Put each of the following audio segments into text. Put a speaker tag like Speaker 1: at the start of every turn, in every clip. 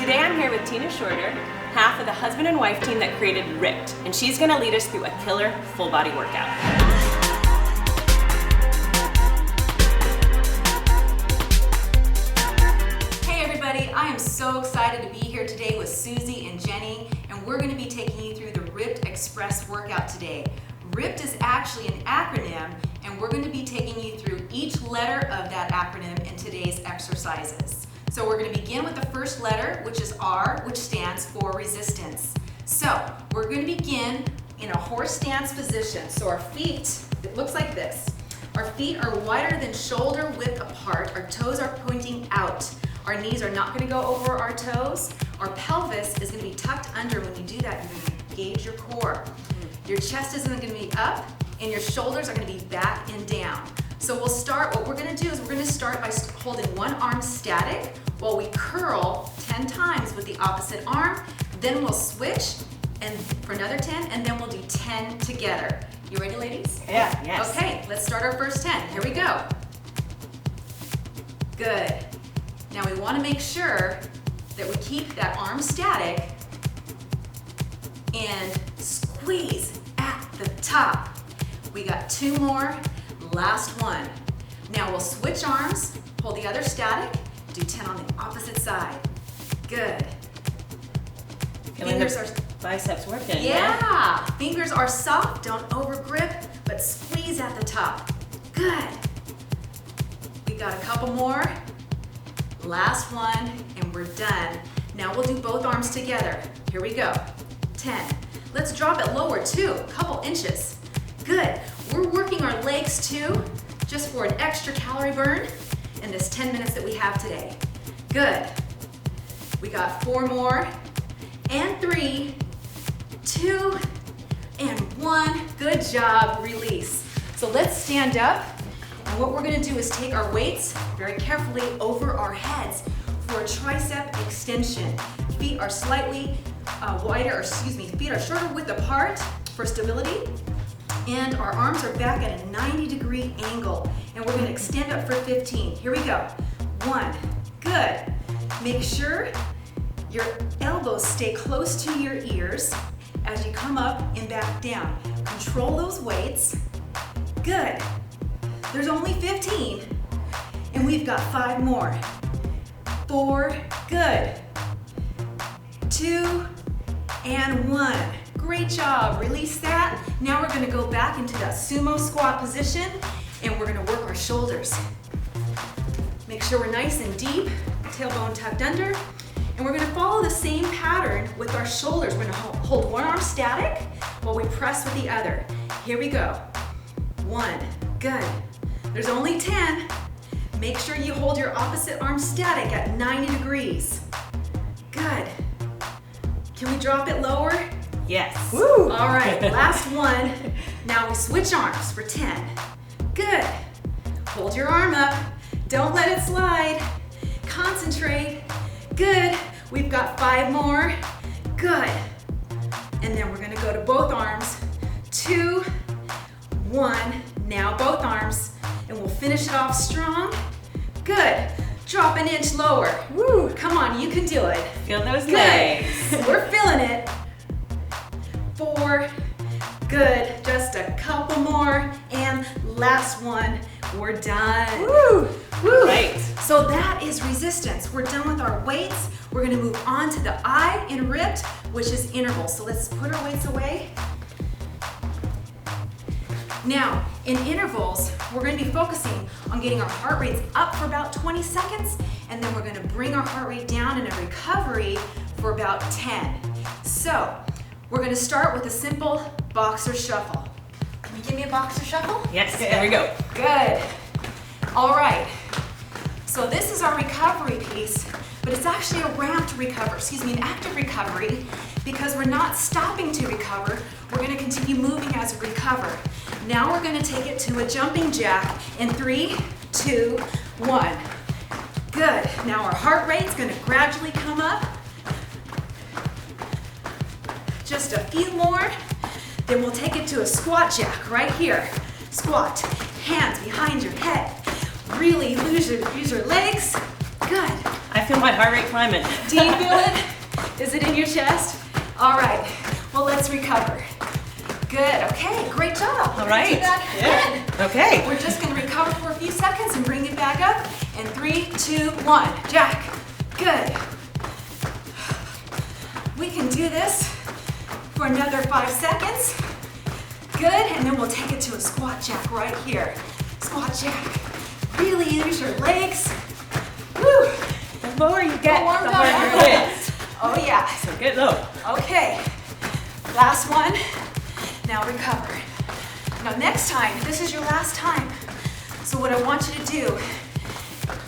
Speaker 1: Today I'm here with Tina Shorter, half of the husband and wife team that created R.I.P.P.E.D, and she's going to lead us through a killer full body workout.
Speaker 2: Hey everybody, I am so excited to be here today with Susie and Jenny, and we're going to be taking you through the R.I.P.P.E.D Express workout today. R.I.P.P.E.D is actually an acronym, and we're going to be taking you through each letter of that acronym in today's exercises. So we're going to begin with the first letter, which is R, which stands for resistance. So we're going to begin in a horse stance position. So our feet, it looks like this. Our feet are wider than shoulder width apart. Our toes are pointing out. Our knees are not going to go over our toes. Our pelvis is going to be tucked under. When you do that, you're going to engage your core. Your chest isn't going to be up, and your shoulders are going to be back and down. So we'll start, what we're going to do is we're going to start by holding one arm static while we curl 10 times with the opposite arm. Then we'll switch and for another 10, and then we'll do 10 together. You ready, ladies?
Speaker 1: Yeah, yes.
Speaker 2: Okay, let's start our first 10. Here we go. Good. Now we want to make sure that we keep that arm static and squeeze at the top. We got 2 more, last one. Now we'll switch arms, hold the other static, do 10 on the opposite side. Good.
Speaker 1: Fingers are biceps working.
Speaker 2: Yeah. Fingers are soft, don't over grip, but squeeze at the top. Good. We got a couple more. Last one, and we're done. Now we'll do both arms together. Here we go. 10. Let's drop it lower too, a couple inches. Good. We're working our legs too, just for an extra calorie burn in this 10 minutes that we have today. Good. We got 4 more, and 3, 2, and 1. Good job, release. So let's stand up, and what we're gonna do is take our weights very carefully over our heads for a tricep extension. Feet are slightly feet are shoulder width apart for stability, and our arms are back at a 90-degree angle, and we're gonna extend up for 15. Here we go. 1, good. Make sure your elbows stay close to your ears as you come up and back down. Control those weights. Good. There's only 15, and we've got 5 more. 4, good. 2, and 1. Great job, release that. Now we're gonna go back into that sumo squat position, and we're gonna work our shoulders. Make sure we're nice and deep, tailbone tucked under, and we're gonna follow the same pattern with our shoulders. We're gonna hold one arm static while we press with the other. Here we go. 1, good. There's only 10. Make sure you hold your opposite arm static at 90 degrees. Good. Can we drop it lower?
Speaker 1: Yes.
Speaker 2: Woo. All right, last one. Now we switch arms for 10. Good. Hold your arm up. Don't let it slide. Concentrate. Good. We've got 5 more. Good. And then we're gonna go to both arms. 2, 1. Now both arms. And we'll finish it off strong. Good. Drop an inch lower. Woo. Come on, you can do it.
Speaker 1: Feel those
Speaker 2: Good.
Speaker 1: legs.
Speaker 2: We're feeling it. 4, good. Just a couple more, and last one. We're done.
Speaker 1: Woo.
Speaker 2: Woo.
Speaker 1: Right.
Speaker 2: So that is resistance. We're done with our weights. We're gonna move on to the I in R.I.P.P.E.D, which is intervals. So let's put our weights away. Now, in intervals, we're going to be focusing on getting our heart rates up for about 20 seconds, and then we're going to bring our heart rate down in a recovery for about 10. So, we're going to start with a simple boxer shuffle. Can you give me a boxer shuffle?
Speaker 1: Yes, there we go.
Speaker 2: Good. All right. So this is our recovery piece, but it's actually a ramped recovery, an active recovery, because we're not stopping to recover. We're going to continue moving as we recover. Now we're going to take it to a jumping jack in 3, 2, 1. Good. Now our heart rate's going to gradually come up. Just a few more. Then we'll take it to a squat jack right here. Squat. Hands behind your head. Really use your legs. Good.
Speaker 1: I I feel my heart rate climbing.
Speaker 2: Do you feel it? Is it in your chest? All right, well, let's recover. Good, okay, great job.
Speaker 1: All right.
Speaker 2: Yeah.
Speaker 1: Good. Okay.
Speaker 2: We're just gonna recover for a few seconds and bring it back up. In 3, 2, 1, jack. Good. We can do this for another 5 seconds. Good, and then we'll take it to a squat jack right here. Squat jack. Really use your legs. Woo.
Speaker 1: The lower you get,
Speaker 2: Warmed
Speaker 1: the
Speaker 2: up.
Speaker 1: harder it is.
Speaker 2: Oh yeah.
Speaker 1: So get low.
Speaker 2: Okay, last one. Now recover. Now next time, this is your last time. So what I want you to do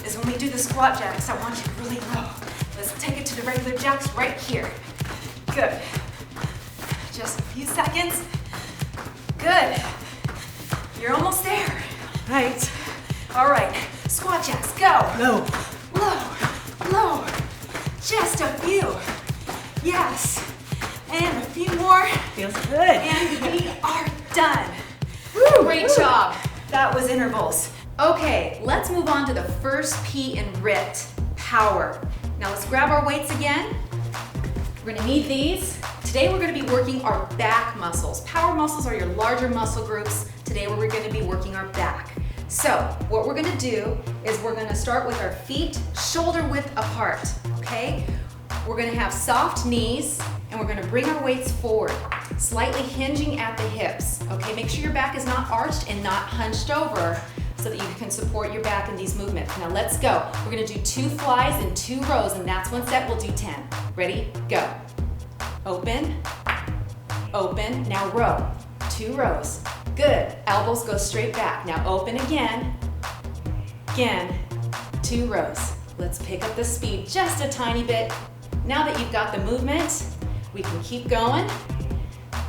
Speaker 2: is when we do the squat jacks, I want you really low. Let's take it to the regular jacks right here. Good. Just a few seconds. Good. You're almost there.
Speaker 1: Right.
Speaker 2: All right, squat jacks, go.
Speaker 1: Low.
Speaker 2: Low, low. Just a few. Yes. And a few more.
Speaker 1: Feels good.
Speaker 2: And we are done. Woo, great job. That was intervals. Okay, let's move on to the first P in R.I.P.E.D, power. Now let's grab our weights again. We're gonna need these. Today we're gonna be working our back muscles. Power muscles are your larger muscle groups. Today we're gonna be working our back. So what we're gonna do is we're gonna start with our feet shoulder width apart, okay? We're gonna have soft knees and we're gonna bring our weights forward, slightly hinging at the hips, okay? Make sure your back is not arched and not hunched over so that you can support your back in these movements. Now let's go. We're gonna do 2 flies in 2 rows and that's 1 set, we'll do 10. Ready, go. Open, open, now row, 2 rows. Good, elbows go straight back. Now open again, 2 rows. Let's pick up the speed just a tiny bit. Now that you've got the movement, we can keep going.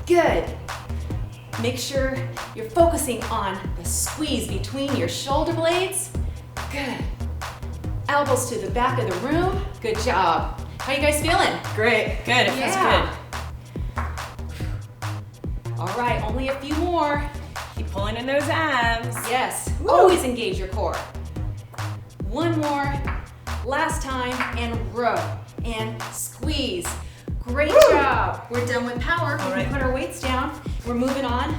Speaker 2: Good. Make sure you're focusing on the squeeze between your shoulder blades. Good. Elbows to the back of the room. Good job. How you guys feeling?
Speaker 1: Great. Good. It feels good.
Speaker 2: All right, only a few more.
Speaker 1: Keep pulling in those abs.
Speaker 2: Yes, always engage your core. 1 more, last time, and row, and squeeze. Great job. We're done with power. We can put our weights down. We're moving on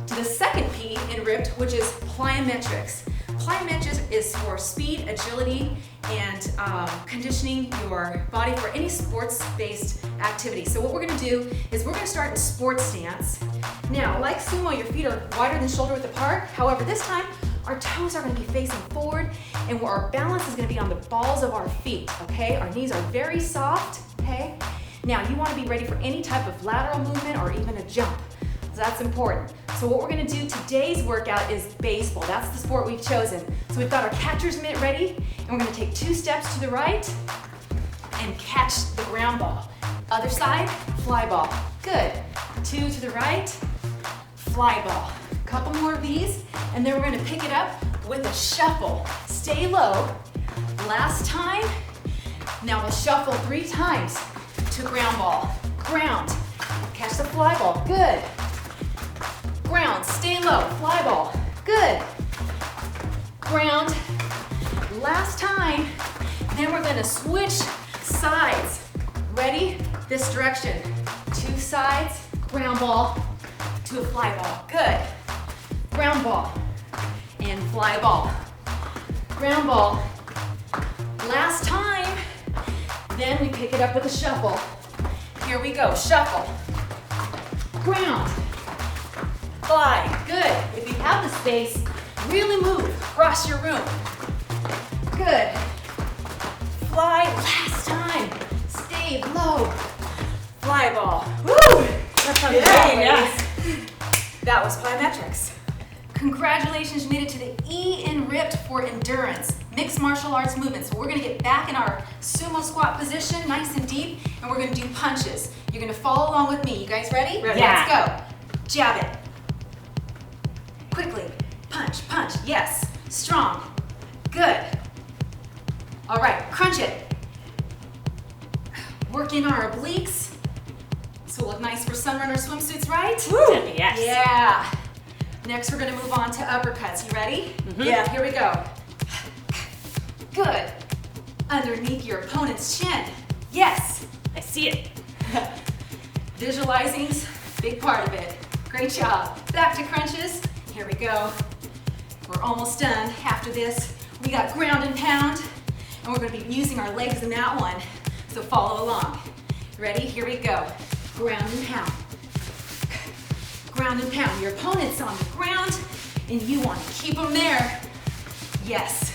Speaker 2: to the second P in R.I.P.E.D, which is plyometrics. Plyometrics is for speed, agility, and conditioning your body for any sports-based activity. So what we're gonna do is we're gonna start in sports stance. Now, like sumo, your feet are wider than shoulder width apart. However, this time, our toes are gonna be facing forward and our balance is gonna be on the balls of our feet, okay? Our knees are very soft, okay? Now, you wanna be ready for any type of lateral movement or even a jump. So that's important. So what we're gonna do today's workout is baseball. That's the sport we've chosen. So we've got our catcher's mitt ready, and we're gonna take 2 steps to the right and catch the ground ball. Other side, fly ball. Good. 2 to the right, fly ball. Couple more of these, and then we're gonna pick it up with a shuffle. Stay low. Last time. Now we'll shuffle 3 times to ground ball. Ground. Catch the fly ball. Good. Ground, stay low, fly ball. Good. Ground. Last time. Then we're gonna switch sides. Ready? This direction. 2 sides, ground ball to a fly ball. Good. Ground ball and fly ball. Ground ball. Last time. Then we pick it up with a shuffle. Here we go, shuffle. Ground. Fly, good. If you have the space, really move across your room. Good. Fly, last time. Stay low. Fly ball. Woo!
Speaker 1: That sounds
Speaker 2: Yeah,
Speaker 1: great.
Speaker 2: ladies. That was plyometrics. Congratulations, you made it to the E in R.I.P.E.D for endurance, mixed martial arts movements. So we're gonna get back in our sumo squat position, nice and deep, and we're gonna do punches. You're gonna follow along with me. You guys ready?
Speaker 1: Ready.
Speaker 2: Let's go. Jab it. Quickly. Punch, punch. Yes. Strong. Good. All right, crunch it. Work in our obliques. This will look nice for sunrunner swimsuits, right?
Speaker 1: Woo. Yes.
Speaker 2: Yeah. Next, we're gonna move on to uppercuts. You ready?
Speaker 1: Mm-hmm.
Speaker 2: Yeah, here we go. Good. underneath your opponent's chin. Yes,
Speaker 1: I see it.
Speaker 2: visualizing's a big part of it. Great job. Back to crunches. Here we go. We're almost done. After this, we got ground and pound, and we're going to be using our legs in that one. So follow along. Ready? Here we go. Ground and pound. Ground and pound. Your opponent's on the ground, and you want to keep them there. Yes.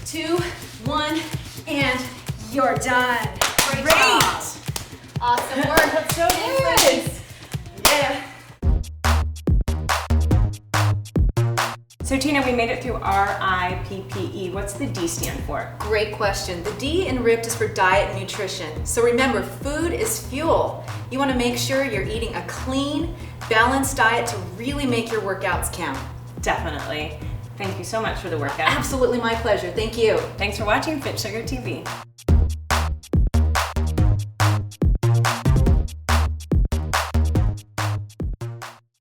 Speaker 2: 2, 1, and you're done. Great job.
Speaker 1: Awesome work. That's so good.
Speaker 2: Yeah.
Speaker 1: So Tina, we made it through R.I.P.P.E. What's the D stand for?
Speaker 2: Great question. The D in R.I.P.E.D is for diet and nutrition. So remember, food is fuel. You want to make sure you're eating a clean, balanced diet to really make your workouts count.
Speaker 1: Definitely. Thank you so much for the workout.
Speaker 2: Absolutely my pleasure. Thank you.
Speaker 1: Thanks for watching FitSugar TV.